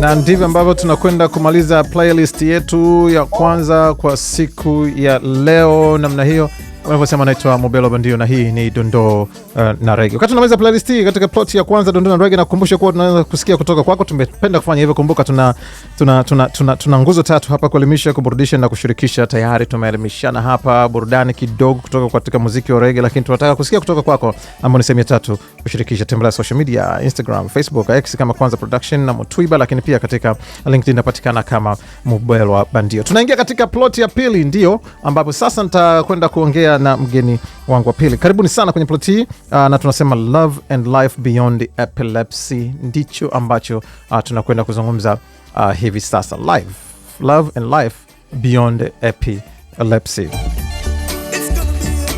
Na ndivyo ambavyo tunakwenda kumaliza playlist yetu ya kwanza kwa siku ya leo namna hiyo. Wanavyosema naitwa Mobelo Bandio na hii ni Dondoo na Reggae. Wakati tunamaliza playlist hii katika plot ya kwanza Dondoo na Reggae, na kukumbusha kuwa tunaweza kusikia kutoka kwako. Tumependa kufanya hivyo. Kumbuka tuna nguzo tatu hapa: kuelimisha, kuburudisha na kushirikisha. Tayari tumeelimishana hapa, burudani kidogo kutoka katika muziki wa reggae, lakini tunataka kusikia kutoka kwako ambao ni sehemu ya tatu, kushirikisha. Tembelea social media, Instagram, Facebook, X kama Kwanza Production na Mutwiba, lakini pia katika LinkedIn inapatikana kama Mobelo Bandio. Tunaingia katika plot ya pili, ndio ambapo sasa nitakwenda kuongea na mgeni wangu wa pili. Karibuni sana kwenye plot hii, na tunasema Love and Life Beyond Epilepsy ndicho ambacho tunakwenda kuzungumza hivi sasa. Love and Life Beyond Epilepsy.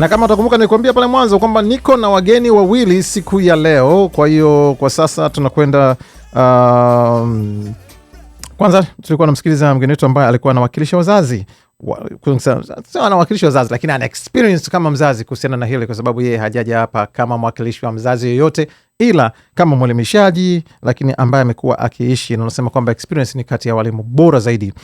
Na kama utakumbuka nilikwambia pale mwanzo kwamba niko na wageni wawili siku ya leo. Kwa hiyo kwa sasa tunakwenda kwanza tulikuwa namsikiliza mgeni wetu ambaye alikuwa anawakilisha wazazi. Anawakilisha wazazi lakini ana experience kama mzazi kuhusiana na hili, kwa sababu yeye hajaja hapa kama mwakilishi wa mzazi yoyote, ila kama mwelimishaji, lakini ambaye amekuwa akiishi, na unasema kwamba experience ni kati ya walimu bora zaidi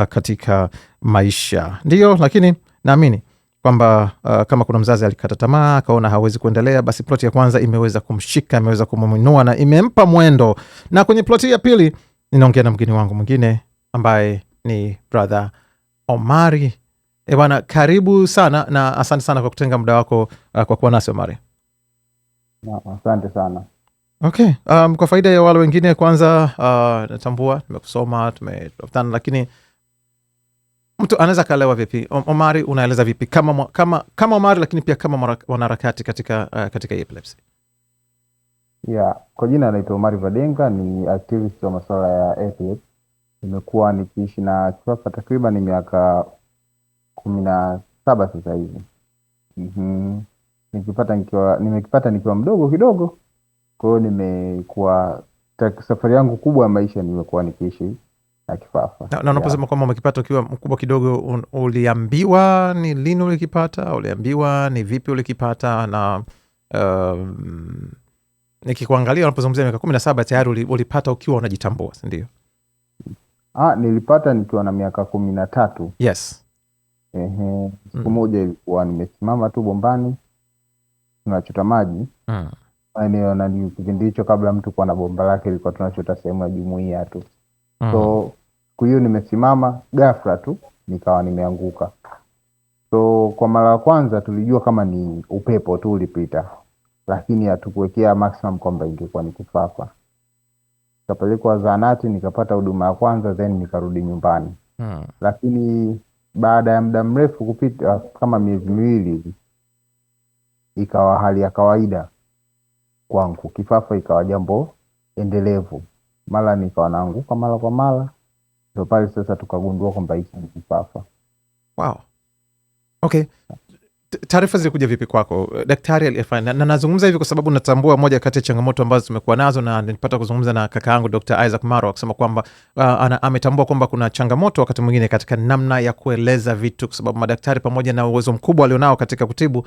katika maisha. Ndio, lakini naamini kwamba kama kuna mzazi alikata tamaa akaona hawezi kuendelea, basi plot ya kwanza imeweza kumshika, imeweza kumuinua na imempa mwendo. Na kwenye plot ya pili ninaongea na mgeni wangu mwingine ambaye ni brother Omari. Bwana, karibu sana na asante sana kwa kutenga muda wako kwa kuwa nasi Omari. Asante sana. Okay, kwa faida ya wale wengine, kwanza natambua tumekusoma, tumetafutana, lakini mtu anaweza kaelewa vipi Omari, unaeleza vipi kama Omari, lakini pia kama wanaharakati katika epilepsy? Kwa jina naitwa Omari Vadenga, ni activist wa masuala ya epilepsy. Nimekuwa nikiishi na kifafa takriban miaka 17 sasa hivi. Nimekipata nikiwa mdogo kidogo. Kwa hiyo nimekuwa safari yangu kubwa ya maisha nimekuwa nikiishi na kifafa. Na unaposema kwamba umekipata ukiwa mkubwa kidogo, uliambiwa ni lini ulikipata? Uliambiwa ni vipi ulikipata? Na nikikuangalia unapozungumzia miaka 17 tayari ulipata ukiwa unajitambua, si ndio? Nilipata nikiwa na miaka 13. Yes. Siku moja ilikuwa nimesimama tu bombani tunachota maji. Eneo na ni kipindi hicho kabla mtu kuwa na bomba lake, ilikuwa tunachota sehemu ya jumuiya tu. So kwa hiyo nimesimama, ghafla tu nikawa nimeanguka. So kwa mara ya kwanza tulijua kama ni upepo tu ulipita, lakini hatukuwekea maximum kwamba ingekuwa ni kifafa. Nikapelekwa zahanati, nikapata huduma ya kwanza, then nikarudi nyumbani. Lakini baada ya muda mrefu kupita, kama miezi miwili hivi, ikawa hali ya kawaida kwangu. Kifafa ikawa jambo endelevu, mara nikawa naanguka mara kwa mara. Ndio pale sasa tukagundua kwamba hiki ni kifafa. Wow. Okay. Taarifa zilikuja vipi kwako? Daktari alifanya, na nazungumza hivi kwa sababu natambua moja kati ya changamoto ambazo tumekuwa nazo, na nilipata kuzungumza na kaka yangu Dr. Isaac Maro akisema kwamba ametambua kwamba kuna changamoto wakati mwingine katika namna ya kueleza vitu, kwa sababu madaktari pamoja na uwezo mkubwa walionao katika kutibu,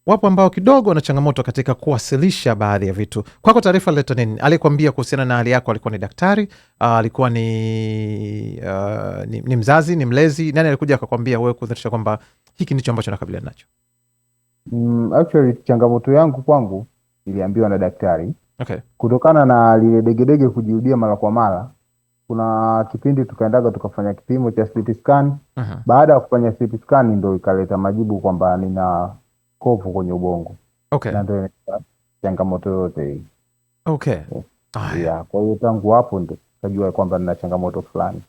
wapo ambao kidogo wana changamoto katika kuwasilisha baadhi ya vitu. Kwako taarifa leta nini? Alikwambia kuhusiana na hali yako? Alikuwa ni daktari? Alikuwa ni mzazi, ni mlezi? Nani alikuja akakwambia wewe kudhihirisha kwamba hiki ndicho ambacho nakabiliana nacho? Actually changamoto yangu kwangu iliambiwa na daktari. Okay. Kutokana na lile degedege kujirudia mara kwa mara, kuna kipindi tukaendaga tukafanya kipimo cha CT scan. Baada ya kufanya CT scan ndio ikaleta majibu kwamba nina kovu kwenye ubongo. Okay. Na ndio changamoto yote hii. Okay. Kwa hiyo tangu hapo ndio kujua kwamba nina changamoto fulani.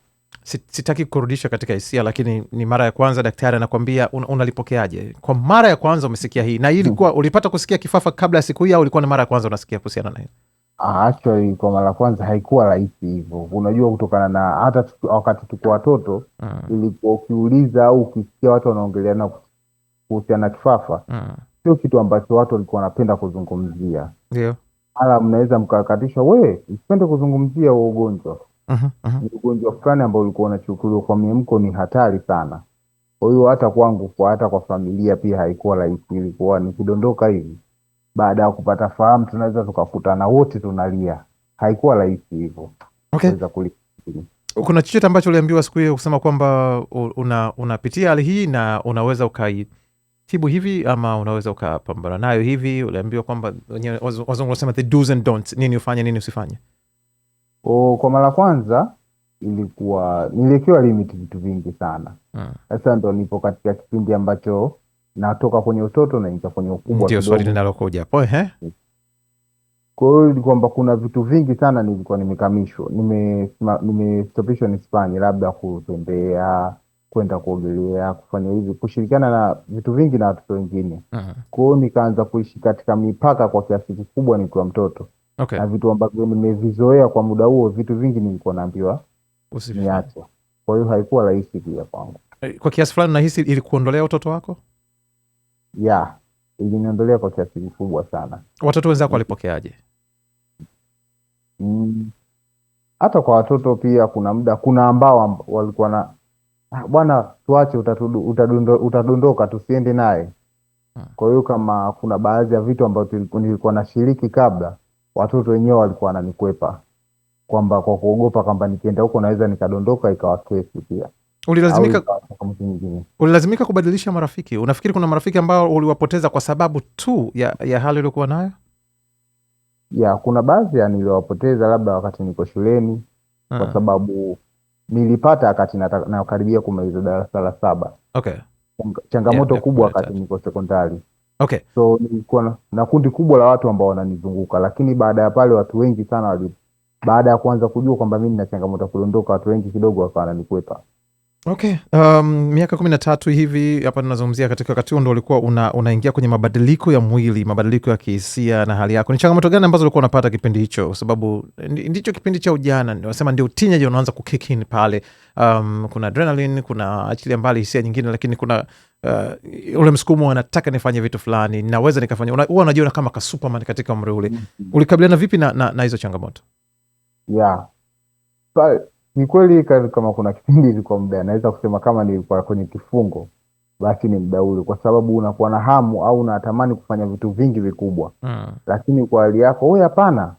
Sitaki kurudisha katika hisia, lakini ni mara ya kwanza daktari anakwambia, unalipokeaje? Kwa mara ya kwanza umesikia hii, na hii ilikuwa ulipata kusikia kifafa kabla ya siku hii, au ilikuwa ni mara ya kwanza unasikia kuhusiana na hii? Actually kwa mara ya kwanza haikuwa rahisi hivyo. Unajua, kutokana na hata wakati tuko watoto, ilikuwa ukiuliza au ukisikia watu wanaongeleana kuhusiana na kifafa, sio kitu ambacho watu walikuwa wanapenda kuzungumzia. Ndio. Hala mnaweza mkakatishwa, wewe usipende kuzungumzia huo ugonjwa. Ni ugonjwa fulani ambao ulikuwa unachukuliwa kwa miemko ni hatari sana. Kwa hiyo hata kwangu, hata kwa familia pia haikuwa rahisi. Ilikuwa ni kudondoka hivi, baada ya kupata fahamu tunaweza tukakutana wote tunalia. Haikuwa rahisi hivyo. Okay. Kuna chochote ambacho uliambiwa siku hiyo kusema kwamba unapitia hali hii na unaweza ukaitibu hivi ama unaweza ukapambana nayo hivi? Uliambiwa kwamba wenyewe wazungu wanasema the do's and don'ts, nini ufanye nini usifanye? Kwa mara kwanza niliwekewa limit vitu vingi sana. Sasa ndo nipo katika kipindi ambacho natoka kwenye utoto na ingia kwenye ukubwa. Ndio swali linalokuja hapo. Kwa hiyo ni kwamba kuna vitu vingi sana nilikuwa nimekamishwa, nimestopishwa nisifanye, labda kutembea, kwenda kuogelea, kufanya hivi, kushirikiana na vitu vingi na watoto wengine. Kwa hiyo nikaanza kuishi katika mipaka kwa kiasi kikubwa nikiwa mtoto. Okay. Na vitu ambavyo nimevizoea kwa muda huo, vitu vingi nilikuwa naambiwa niache. Kwa hiyo haikuwa rahisi pia kwangu. Kwa kiasi fulani nahisi ilikuondolea utoto wako? Yeah, iliniondolea kwa kiasi kikubwa sana. Watoto wenzako walipokeaje? Hata kwa watoto pia kuna ambao walikuwa na bwana, tuache, utadondoka, tusiende naye. Kwa hiyo kama kuna baadhi ya vitu ambavyo nilikuwa nashiriki kabla, watoto wenyewe walikuwa wananikwepa, kwamba kwa kuogopa kwamba nikienda huko naweza nikadondoka ikawa kesi pia. Ulilazimika kubadilisha marafiki? Unafikiri kuna marafiki ambao uliwapoteza kwa sababu tu ya hali uliokuwa nayo? Ya, kuna baadhi ya niliwapoteza labda wakati niko shuleni, kwa sababu nilipata wakati nakaribia kumaliza darasa la 7. Okay. Changamoto kubwa wakati niko sekondari. Okay. So nilikuwa na kundi kubwa la watu ambao wananizunguka, lakini baada ya pale watu wengi sana baada ya kuanza kujua kwamba mimi nina changamoto kudondoka, watu wengi kidogo wakawa wananikwepa. Okay. Miaka 13 hivi hapa tunazungumzia, katika wakati huo ndo ulikuwa unaingia kwenye mabadiliko ya mwili, mabadiliko ya kihisia na hali yako. Ni changamoto gani ambazo ulikuwa unapata kipindi hicho? Kwa sababu ndicho kipindi cha ujana, nasema ndio teenage unaanza kukick in pale. Kuna adrenaline, kuna achilia mbali hisia nyingine, lakini kuna ule msukumo, anataka nifanye vitu fulani, naweza nikafanya. Huwa unajiona kama ka Superman katika umri ule. Ulikabiliana vipi na hizo changamoto? Yeah. Ni kweli kama kuna kipindi ilikuwa muda, naweza kusema kama nilikuwa kwenye kifungo, basi ni muda ule, kwa sababu unakuwa na hamu au unatamani kufanya vitu vingi vikubwa. Lakini kwa hali yako, wewe hapana,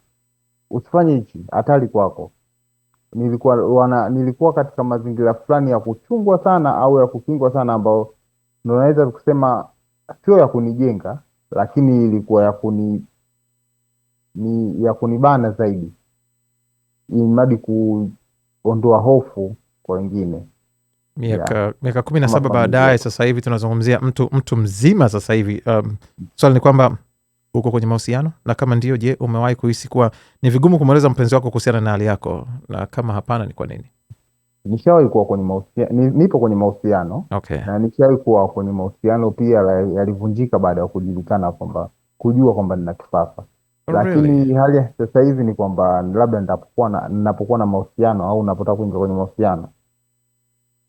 usifanye hichi, hatari kwako. Nilikuwa katika mazingira fulani ya kuchungwa sana au ya kukingwa sana, ambao ndio naweza kusema sio ya kunijenga, lakini ilikuwa ya kunibana zaidi, ili kuondoa hofu kwa wengine. Miaka 17 baadaye, sasa hivi tunazungumzia mtu mzima sasa hivi. Swali ni kwamba uko kwenye mahusiano, na kama ndio, je, umewahi kuhisi kuwa ni vigumu kumweleza mpenzi wako kuhusiana na hali yako, na kama hapana, ni kwa nini? Nishawahi kuwa kwenye mahusiano, nipo kwenye mahusiano. Okay. Na nishawahi kuwa kwenye mahusiano pia yalivunjika baada ya kujua kwamba nina kifafa. Lakini hali ya sasa hivi ni kwamba labda ninapokuwa na mahusiano au napotaka kuingia kwenye mahusiano,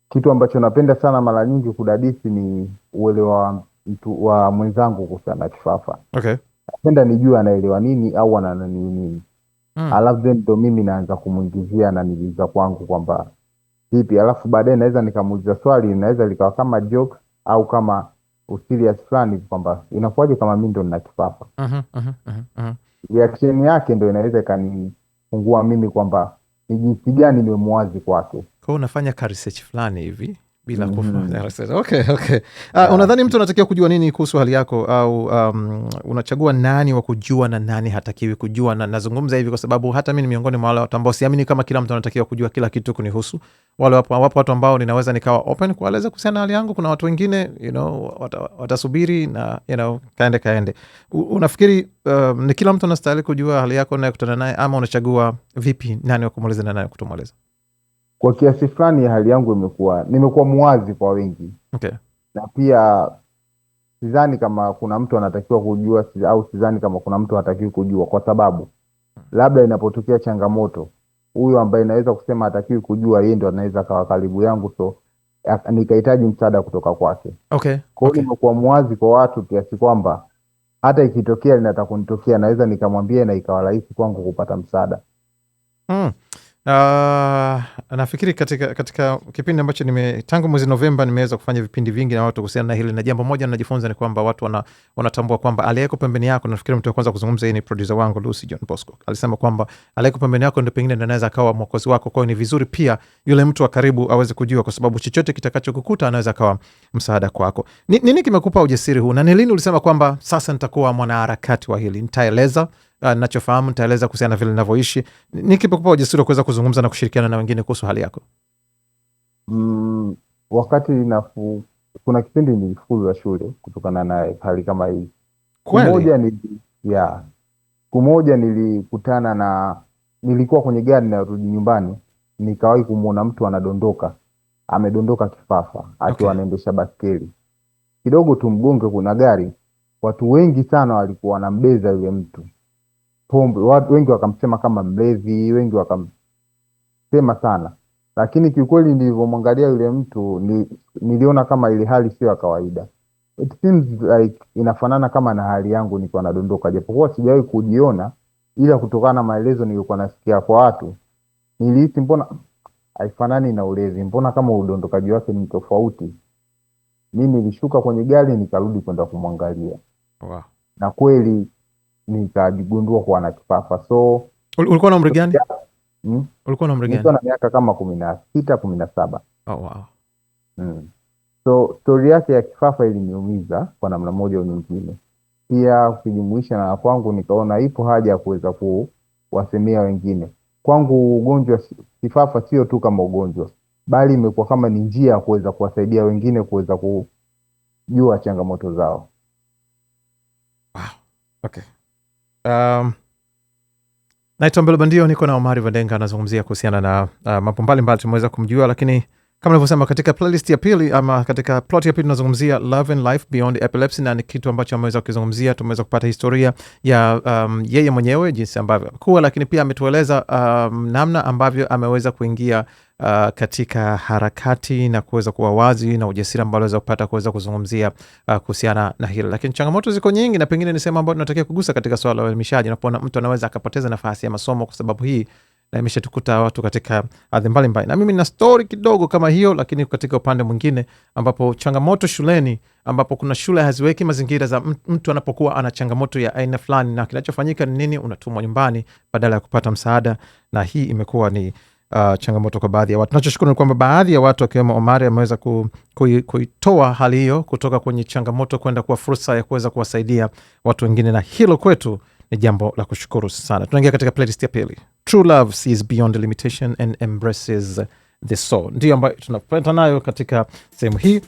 kitu ambacho napenda sana mara nyingi kudadisi ni uelewa wa mwenzangu kuhusiana na kifafa. Okay. Napenda nijue anaelewa nini au ananani nini. Alafu then ndo mimi naanza kumuingizia na niliza kwangu kwamba vipi, alafu baadaye naweza nikamuuliza swali, naweza likawa kama joke au kama userious fulani, kwamba inakuwaje kama mimi ndo nina kifafa. Reaction yake ndo inaweza ikanifungua mimi kwamba ni jinsi gani niwe muwazi kwake. Kwa unafanya ka research fulani hivi bila kufanya research. Okay. Unadhani mtu anatakiwa kujua nini kuhusu hali yako, au unachagua nani wa kujua na nani hatakiwi kujua? Na nazungumza hivi kwa sababu hata mimi ni miongoni mwa wale watu ambao siamini kama kila mtu anatakiwa kujua kila kitu kunihusu. Wapo watu ambao ninaweza nikawa open kueleza kuhusiana na hali yangu. Kuna watu wengine watasubiri na kaende. Unafikiri ni kila mtu anastahili kujua hali yako na kukutana naye, ama unachagua vipi nani wa kumweleza na nani kutomweleza? Kwa kiasi fulani hali yangu nimekuwa muwazi kwa wengi. Okay. Na pia sidhani kama kuna mtu anatakiwa kujua, au sidhani kama kuna mtu hatakiwi kujua, kwa sababu labda inapotokea changamoto, huyo ambaye naweza kusema hatakiwi kujua, yeye ndo anaweza kawa karibu yangu, so nikahitaji msaada kutoka kwake. Okay. Kwa hiyo nimekuwa muwazi kwa watu kiasi kwamba hata ikitokea linataka kunitokea, naweza nikamwambia na ikawa rahisi kwangu kupata msaada. Nafikiri katika kipindi ambacho tangu mwezi Novemba nimeweza kufanya vipindi vingi na watu kuhusiana na hili, na jambo moja najifunza ni kwamba watu wanatambua kwamba aliyeko pembeni yako, nafikiri mtu wa kwanza kuzungumza hii ni producer wangu Lucy John Bosco, alisema kwamba aliyeko pembeni yako ndio pengine anaweza akawa mwokozi wako. Kwa hiyo ni vizuri pia yule mtu wa karibu aweze kujua, kwa sababu chochote kitakachokukuta anaweza akawa msaada kwako. Nini kimekupa ujasiri huu, na ni lini ulisema kwamba sasa nitakuwa mwanaharakati wa hili, nitaeleza nachofahamu, nitaeleza kuhusiana na vile ninavyoishi? Nini kimekupa ujasiri wa kuweza kuzungumza na kushirikiana na wengine kuhusu hali yako? Wakati kuna kipindi nilifukuzwa shule kutokana na hali kama hii. Kumoja nilikutana nilikuwa kwenye gari narudi nyumbani, nikawahi kumuona mtu amedondoka kifafa akiwa anaendesha baskeli. Kidogo tumgonge kuna gari, watu wengi sana walikuwa wanambeza yule mtu. Watu wengi wakamsema kama mlevi, wengi wakamsema sana. Lakini kiukweli nilivyomwangalia yule mtu niliona kama ile hali sio ya kawaida. It seems like inafanana kama na hali yangu nilikuwa nadondoka, japokuwa sijawahi kujiona, ila kutokana na maelezo nilikuwa nasikia kwa watu nilihisi mbona haifanani na ulezi, mbona kama udondokaji wake ni tofauti. Mimi nilishuka kwenye gari nikarudi kwenda kumwangalia. Wow. Na kweli nikajigundua kuwa na kifafa. So ulikuwa na umri gani? Ulikuwa na umri gani? Nilikuwa na miaka kama 16, 17. Oh, wow. So story yake ya kifafa iliniumiza kwa namna moja au nyingine. Pia ukijumuisha na kwangu, nikaona ipo haja ya kuweza kuwasemea wengine. Kwangu ugonjwa kifafa sio tu kama ugonjwa, bali imekuwa kama ni njia ya kuweza kuwasaidia wengine kuweza kujua changamoto zao. Wow. Okay. Naitwa Mbelo Bandio, niko na Omari Vandenga, anazungumzia kuhusiana na mambo mbalimbali tumeweza kumjua, lakini kama nilivyosema katika playlist ya pili ama katika plot ya pili tunazungumzia Love and Life Beyond Epilepsy, na ni kitu ambacho ameweza kukizungumzia. Tumeweza kupata historia ya yeye mwenyewe jinsi ambavyo amekuwa, lakini pia ametueleza namna ambavyo ameweza kuingia katika harakati na kuweza kuwa wazi na ujasiri ambao aliweza kupata kuweza kuzungumzia kuhusiana na hili. Lakini changamoto ziko nyingi, na pengine ni sehemu ambayo tunatakiwa kugusa katika swala la elimishaji. Unapoona mtu anaweza akapoteza nafasi ya masomo kwa sababu hii, na imeshatukuta watu katika adhi mbalimbali. Na mimi na story kidogo kama hiyo, lakini katika upande mwingine ambapo changamoto shuleni, ambapo kuna shule haziweki mazingira za mtu anapokuwa ana changamoto ya aina fulani, na kinachofanyika ni nini? Unatumwa nyumbani badala ya kupata msaada, na hii imekuwa ni changamoto kwa baadhi ya watu. Tunachoshukuru ni kwamba baadhi ya watu akiwemo Omari ameweza kuitoa hali hiyo kutoka kwenye changamoto kwenda kuwa fursa ya kuweza kuwasaidia watu wengine, na hilo kwetu ni jambo la kushukuru sana. Tunaingia katika playlist ya pili. True love sees beyond limitation and embraces the soul, ndio ambayo tunapenda nayo katika sehemu hii.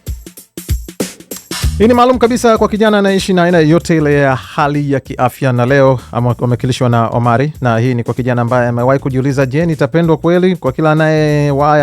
Hii ni maalum kabisa kwa kijana anaishi na aina yote ile ya hali ya kiafya, na leo amewakilishwa na Omari, na hii ni kwa kijana ambaye amewahi kujiuliza, je, nitapendwa kweli? Kwa kila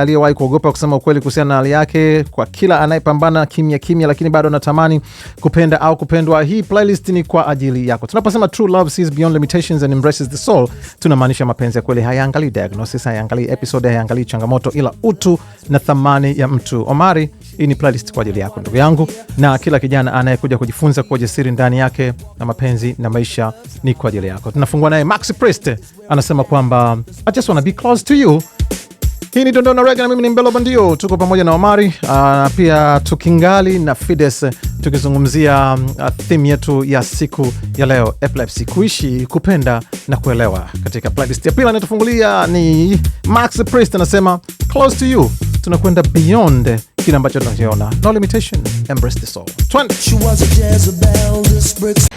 aliyewahi kuogopa kusema ukweli kuhusiana na hali yake, kwa kila anayepambana kimya lakini bado anatamani kupenda au kupendwa, hii playlist ni kwa ajili yako. Tunaposema True Love Sees Beyond Limitations and Embraces the Soul, tunamaanisha mapenzi ya kweli hayaangalii diagnosis, hayaangalii episode, hayaangalii changamoto, ila utu na thamani ya mtu. Omari, hii ni playlist kwa ajili yako ndugu yangu, na kila kijana anayekuja kujifunza kwa ujasiri ndani yake na mapenzi na maisha ni kwa ajili yako. Tunafungua naye Maxi Priest, anasema kwamba I just wanna be close to you. Hii ni Dondoo na Reggae, na mimi ni Mbelo Bandio. Tuko pamoja na Omari, pia tukingali na Fides, tukizungumzia theme yetu ya siku ya leo, epilepsy, kuishi, kupenda na kuelewa. Katika playlist ya pili anatufungulia ni Maxi Priest, anasema close to you. Tunakwenda beyond kile ambacho tunakiona. No limitation, embrace the soul. 20. She was a Jezebel, this bricks